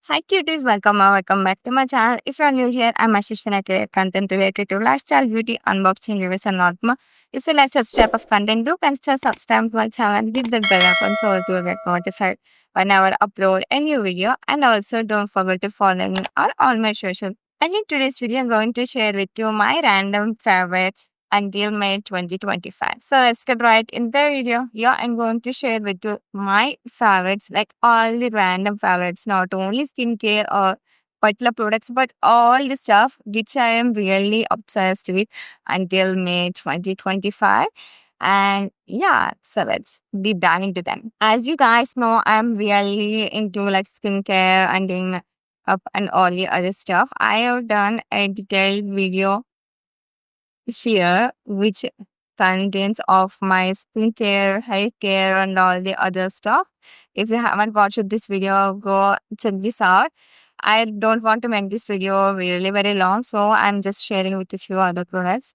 Hi cuties, welcome back to my channel. If you're new here, I'm Ashish and I create content related to lifestyle, beauty, unboxing, reviews and lot more. If you like such type of content, do consider subscribe to my channel and hit the bell icon so you will get notified whenever I upload a new video. And also don't forget to follow me on all my social. And in today's video, I'm going to share with you my random favorites until May 2025. So let's get right in the video. Yeah, I'm going to share with you my favorites, like all the random favorites, not only skincare or particular products, but all the stuff which I am really obsessed with until May 2025. And yeah, so let's deep dive into them. As you guys know, I'm really into like skincare and doing up and all the other stuff. I have done a detailed video here which contains of my skincare, hair care and all the other stuff. If you haven't watched this video, go check this out. I don't want to make this video really very long, so I'm just sharing with a few other products.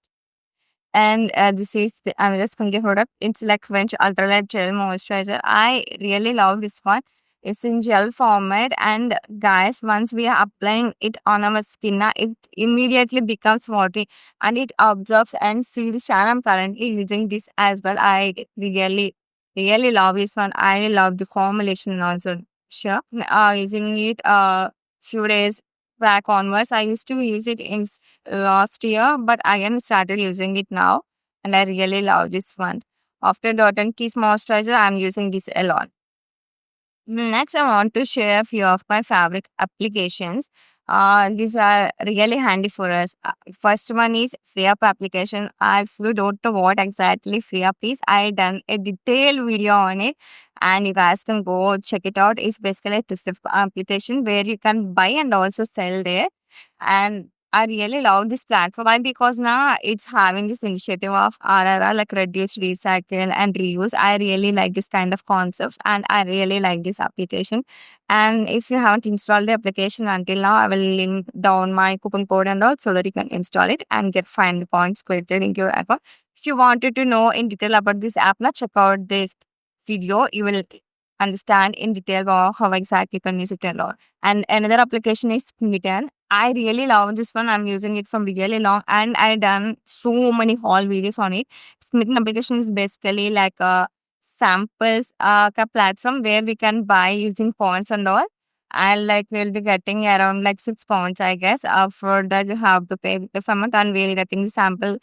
And this is the another skincare product. It's like Quench Ultralight Gel Moisturizer. I really love this one. It's in gel format, and guys, once we are applying it on our skin, it immediately becomes watery and it absorbs and seals. And I'm currently using this as well. I really love this one. I love the formulation also. Sure, using it few days back onwards. I used to use it in last year, but I again started using it now, and I really love this one. After Dot and Kiss moisturizer, I'm using this a lot. Next, I want to share a few of my favorite applications. These are really handy for us. First one is free up application. If you don't know what exactly free up is, I done a detailed video on it, and you guys can go check it out. It's basically a thrift application where you can buy and also sell there. And I really love this platform. Why? Because now it's having this initiative of RRR, like reduce, recycle, and reuse. I really like this kind of concepts and I really like this application. And if you haven't installed the application until now, I will link down my coupon code and all so that you can install it and get 500 points credited into your account. If you wanted to know in detail about this app, now check out this video. You will understand in detail how exactly you can use it and all. And another application is Smitten. I really love this one. I'm using it from really long and I done so many haul videos on it. Smitten application is basically like a samples platform where we can buy using points and all. And like we'll be getting around like 6 points, I guess. For that you have to pay the amount and we're getting the sample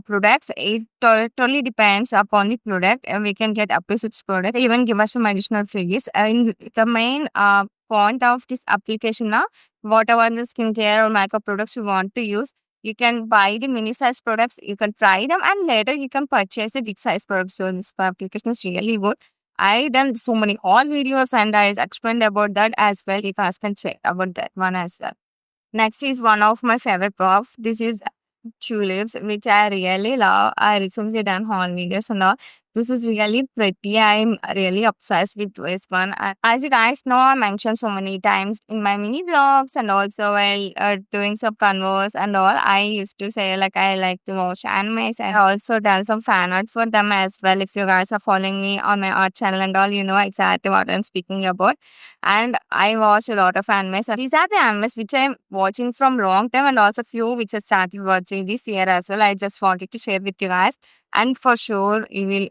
products. It totally depends upon the product and we can get up to 6 products. They even give us some additional fees. And the main point of this application now, whatever the skincare or makeup products you want to use, you can buy the mini size products, you can try them, and later you can purchase the big size products. So this application is really good. I done so many haul videos and I explained about that as well. You guys can check about that one as well. Next is one of my favorite props. This is tulips, which I really love. I recently done haul videos and all. This is really pretty. I'm really obsessed with this one. As you guys know, I mentioned so many times in my mini vlogs and also while doing some converse and all. I used to say like I like to watch animes and I also done some fan art for them as well. If you guys are following me on my art channel and all, you know exactly what I'm speaking about. And I watch a lot of animes. So these are the animes which I'm watching from long time and also few which I started watching this year as well. I just wanted to share with you guys. And for sure you will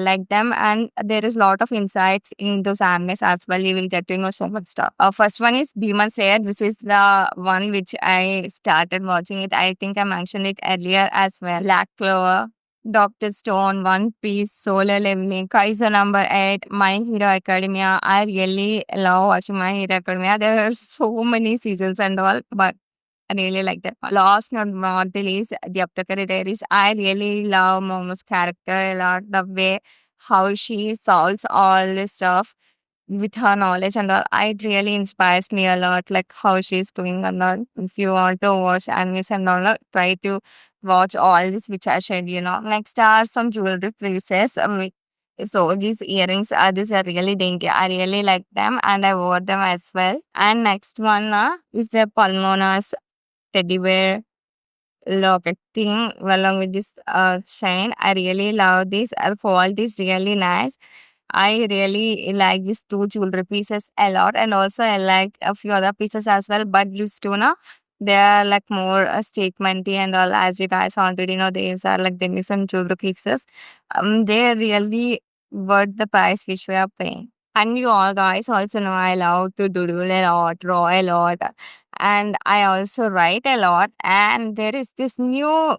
like them. And there is a lot of insights in those animes as well. You will get to know so much stuff. First one is Demon Slayer. This is the one which I started watching it. I think I mentioned it earlier as well. Black Clover, Doctor Stone, One Piece, Solo Leveling, Kaiser number 8, My Hero Academia. I really love watching My Hero Academia. There are so many seasons and all, but I really like that one. Last but not the least, The Aptakari Diaries. I really love Momo's character a lot. The way how she solves all this stuff with her knowledge and all. It really inspires me a lot, like how she's doing and all. If you want to watch animes and all, try to watch all this which I shared, you know. Next are some jewelry pieces. So these earrings are these are really dainty. I really like them and I wore them as well. And next one is the Palmonas teddy bear locket thing along with this shine. I really love this. Quality is really nice. I really like these two jewelry pieces a lot, and also I like a few other pieces as well. But these two, na, they are like more statementy and all. As you guys already know, these are like Denison jewelry pieces. They are really worth the price which we are paying. And you all guys also know I love to doodle a lot, draw a lot, and I also write a lot. And there is this new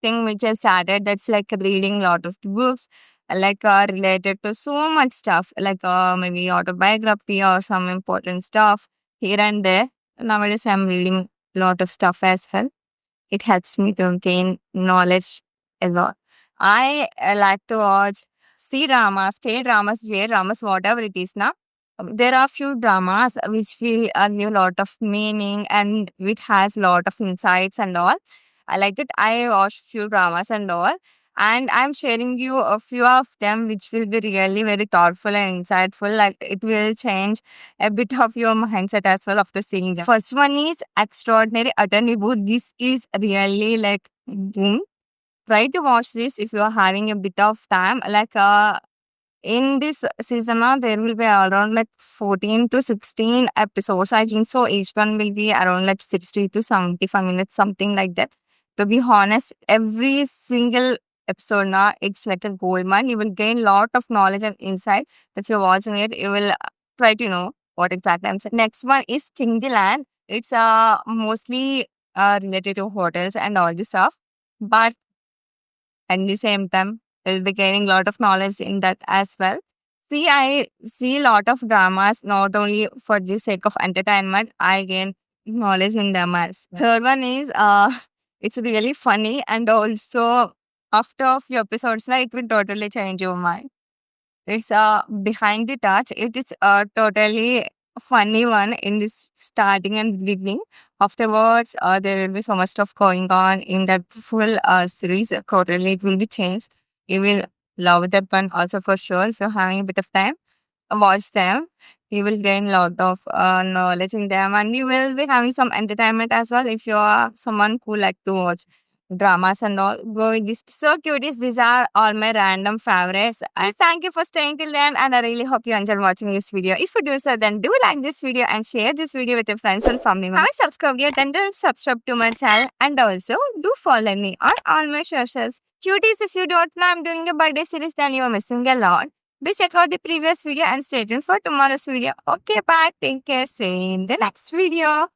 thing which I started that's like reading lot of books like related to so much stuff like maybe autobiography or some important stuff here and there. Nowadays I'm reading lot of stuff as well. It helps me to gain knowledge a lot. I like to watch C dramas, K dramas, J dramas, whatever it is now. There are few dramas which we give lot of meaning and it has lot of insights and all. I like it. I watch few dramas and all. And I'm sharing you a few of them which will be really very thoughtful and insightful. Like it will change a bit of your mindset as well after seeing them. First one is Extraordinary Attorney Booth. This is really like boom. Try to watch this if you are having a bit of time. Like in this season, there will be around like 14 to 16 episodes. I think so. Each one will be around like 60 to 75 minutes, something like that. To be honest, every single episode now, it's like a gold mine. You will gain lot of knowledge and insight. If you're watching it, you will try to know what exactly I'm saying. Next one is King the Land. It's mostly related to hotels and all this stuff. But at the same time, we'll be gaining a lot of knowledge in that as well. See, I see a lot of dramas not only for the sake of entertainment, I gain knowledge in them as well. Third one is it's really funny and also after a few episodes, like, it will totally change your mind. It's Behind the Touch. It is a totally funny one in this starting and beginning. Afterwards, there will be so much stuff going on in that full series. Totally, it will be changed. You will love that one also for sure. If you're having a bit of time, watch them. You will gain a lot of knowledge in them, and you will be having some entertainment as well. If you are someone who like to watch dramas and all, go with this. So cuties, these are all my random favorites. I thank you for staying till the end, and I really hope you enjoyed watching this video. If you do so, then do like this video and share this video with your friends and family members. Haven't subscribed yet, then do subscribe to my channel, and also do follow me on all my socials. Cuties, if you don't know I'm doing a birthday series, then you are missing a lot. Do check out the previous video and stay tuned for tomorrow's video. Okay, bye. Take care. See you in the next video.